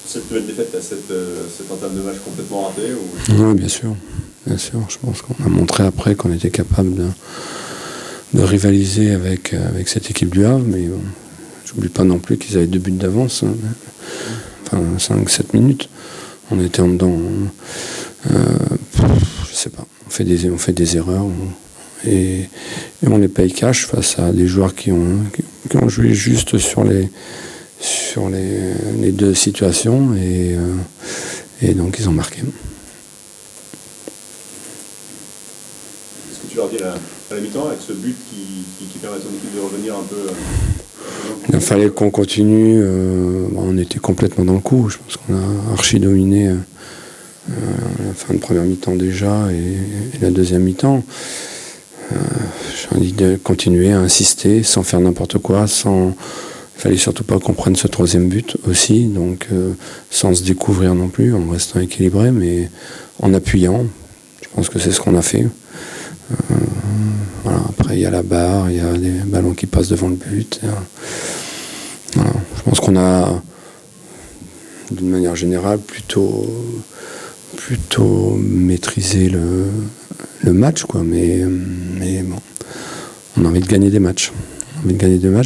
cette nouvelle défaite à cette entame de match complètement ratée Oui, bien sûr. Bien sûr. Je pense qu'on a montré après qu'on était capable de rivaliser avec cette équipe du Havre, mais bon, j'oublie pas non plus qu'ils avaient 2 buts d'avance, hein. Enfin 5-7 minutes. On était en dedans. Je sais pas. On fait des erreurs et on les paye cash face à des joueurs qui ont joué juste sur les 2 situations et donc ils ont marqué. Est-ce que tu leur dis à la mi-temps avec ce but qui permet à ton équipe de revenir un peu Il fallait qu'on continue. On était complètement dans le coup. Je pense qu'on a archi dominé la fin de première mi-temps déjà et la deuxième mi-temps. J'ai envie de continuer à insister sans faire n'importe quoi, il fallait surtout pas qu'on prenne ce 3e but aussi, donc sans se découvrir non plus, en restant équilibré, mais en appuyant. Je pense que c'est ce qu'on a fait. Voilà. Après, il y a la barre, il y a des ballons qui passent devant le but. Voilà. Je pense qu'on a, d'une manière générale, plutôt maîtrisé le match, quoi. Mais bon, on a envie de gagner des matchs.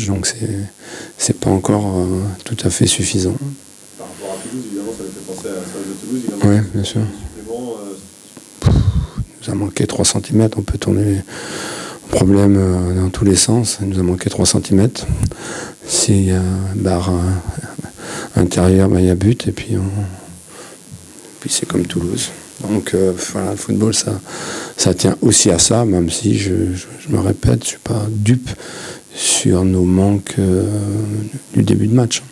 Donc c'est pas encore tout à fait suffisant. Par rapport à Toulouse, évidemment, ça me fait penser à celle de Toulouse. Oui, bien sûr. Il nous a manqué 3 cm, on peut tourner le problème dans tous les sens. Il nous a manqué 3 cm. S'il y a barre intérieure, il y a but, et puis c'est comme Toulouse. Donc voilà, le football, ça tient aussi à ça, même si je me répète, je ne suis pas dupe sur nos manques du début de match.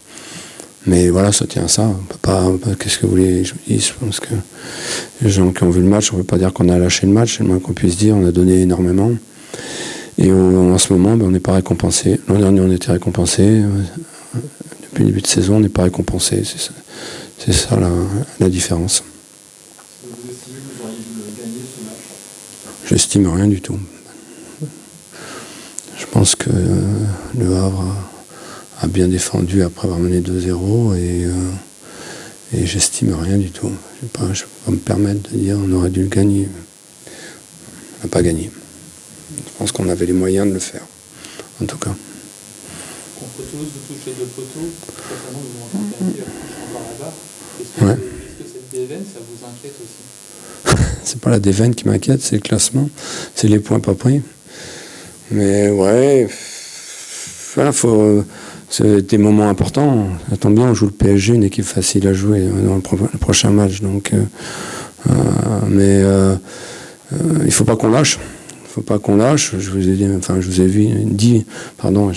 Mais voilà, ça tient à ça. On peut pas, qu'est-ce que vous voulez que je vous dise? Je pense que les gens qui ont vu le match, on ne peut pas dire qu'on a lâché le match, c'est le moins qu'on puisse dire. On a donné énormément. Et en ce moment, on n'est pas récompensé. L'an dernier, on était récompensé. Depuis le début de saison, on n'est pas récompensé. C'est ça la différence. Vous estimez que vous auriez dû gagner ce match? J'estime rien du tout. Je pense que le Havre a bien défendu après avoir mené 2-0 et j'estime rien du tout. Je ne peux pas me permettre de dire on aurait dû le gagner. On n'a pas gagné. Je pense qu'on avait les moyens de le faire, en tout cas. Contre Toulouse, vous touchez 2 poteaux, récemment vous vous rencontrez un pied encore là-bas. Est-ce que cette déveine, ça vous inquiète aussi? C'est pas la déveine qui m'inquiète, c'est le classement, c'est les points pas pris. Mais ouais, voilà, c'est des moments importants. Ça tombe bien, on joue le PSG, une équipe facile à jouer dans le prochain match. Donc, il faut pas qu'on lâche. Je vous ai dit, je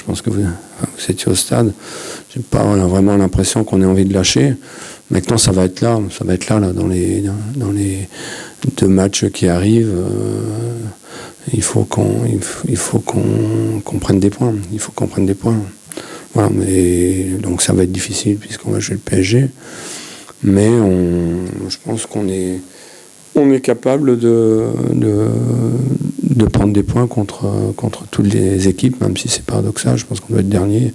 pense que vous étiez au stade. J'ai pas vraiment l'impression qu'on ait envie de lâcher. Maintenant, ça va être là dans les 2 matchs qui arrivent. Il faut qu'on prenne des points. Il faut qu'on prenne des points. Voilà, mais donc ça va être difficile puisqu'on va jouer le PSG. Mais je pense qu'on est capable de prendre des points contre toutes les équipes, même si c'est paradoxal. Je pense qu'on doit être dernier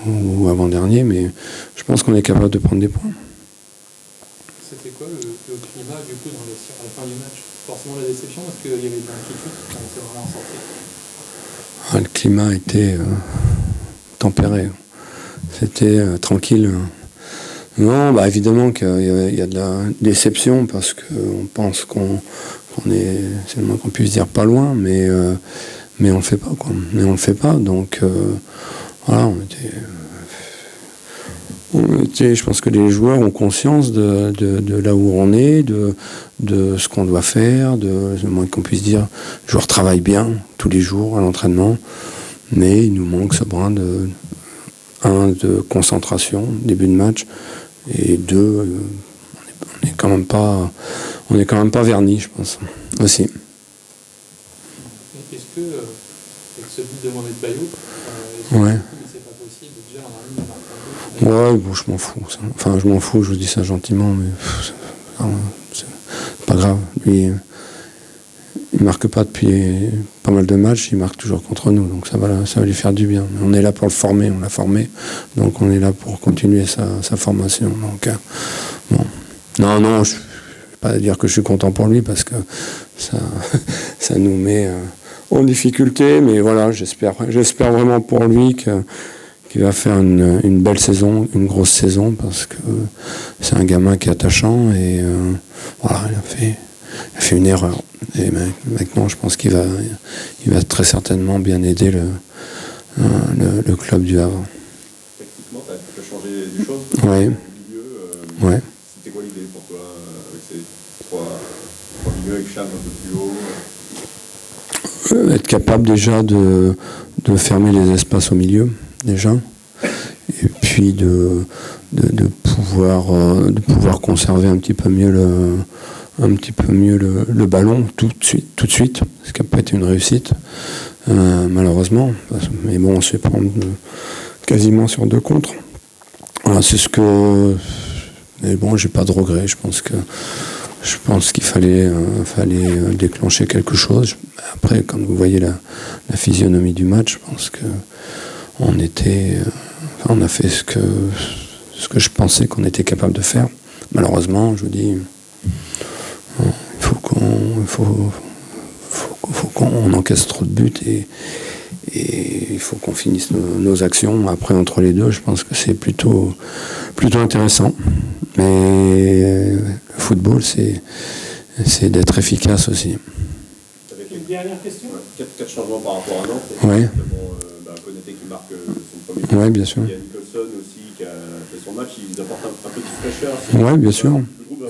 ou avant-dernier, mais je pense qu'on est capable de prendre des points. C'était quoi le climat du coup dans le vestiaire à la fin du match? Forcément la déception parce qu'il y avait de l'inquiétude quand on s'est vraiment sorti. Le climat était tempéré. C'était tranquille. Non, évidemment qu'il y a de la déception parce qu'on pense qu'on est, c'est le moins qu'on puisse dire, pas loin, mais on le fait pas, quoi. Mais on le fait pas, donc voilà, je pense que les joueurs ont conscience de là où on est, de ce qu'on doit faire, le moins qu'on puisse dire. Les joueurs travaillent bien tous les jours à l'entraînement, mais il nous manque ce brin de concentration, début de match, et 2, on est quand même pas vernis, je pense, aussi. Est-ce que, avec ce but de Mohamed Bayo, ouais. C'est pas possible, déjà on a Ouais, bon, je m'en fous. Ça. Enfin, je m'en fous, je vous dis ça gentiment, mais c'est pas grave. Lui, Il ne marque pas depuis pas mal de matchs, il marque toujours contre nous, donc ça va lui faire du bien. On est là pour le former, on l'a formé, donc on est là pour continuer sa formation. Donc, bon. Non, je ne vais pas dire que je suis content pour lui, parce que ça nous met en difficulté, mais voilà, j'espère vraiment pour lui qu'il va faire une belle saison, une grosse saison, parce que c'est un gamin qui est attachant, et voilà, il a fait une erreur. Et maintenant, je pense qu'il va très certainement bien aider le club du Havre. Techniquement, tu as pu changer des choses Ouais. au milieu. Ouais. C'était quoi l'idée pour toi avec ces trois milieux, avec Cham un peu plus haut? Être capable déjà de fermer les espaces au milieu, déjà. Et puis de pouvoir conserver un petit peu mieux le ballon tout de suite, ce qui n'a pas été une réussite, malheureusement. Mais bon, on se fait prendre quasiment sur 2 contre. Voilà, c'est ce que... Mais bon, j'ai pas de regrets. Je pense qu'il fallait déclencher quelque chose. Après, quand vous voyez la physionomie du match, je pense que on a fait ce que je pensais qu'on était capable de faire. Malheureusement, je vous dis, il faut qu'on encaisse trop de buts, et il faut qu'on finisse nos actions. Après, entre les deux, je pense que c'est plutôt intéressant. Mais le football, c'est d'être efficace aussi. Une dernière question. 4 changements par rapport à Nantes. Ouais. Konaté qui marque son premier. Oui, bien sûr. Il y a Nicholson aussi qui a fait son match. Ils apportent un peu de fraîcheur. Oui, bien sûr.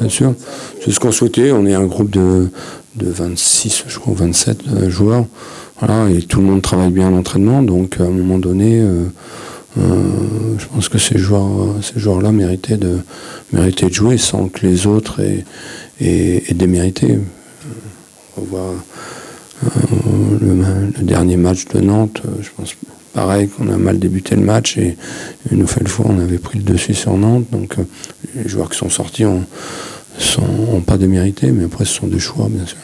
Bien sûr. C'est ce qu'on souhaitait. On est un groupe de 26, je crois, 27 joueurs. Voilà, et tout le monde travaille bien à l'entraînement. Donc, à un moment donné, je pense que ces joueurs-là méritaient de jouer sans que les autres aient démérité. On voit le dernier match de Nantes, je pense pareil qu'on a mal débuté le match, et une nouvelle fois on avait pris le dessus sur Nantes. Donc les joueurs qui sont sortis n'ont pas démérité, mais après ce sont des choix, bien sûr.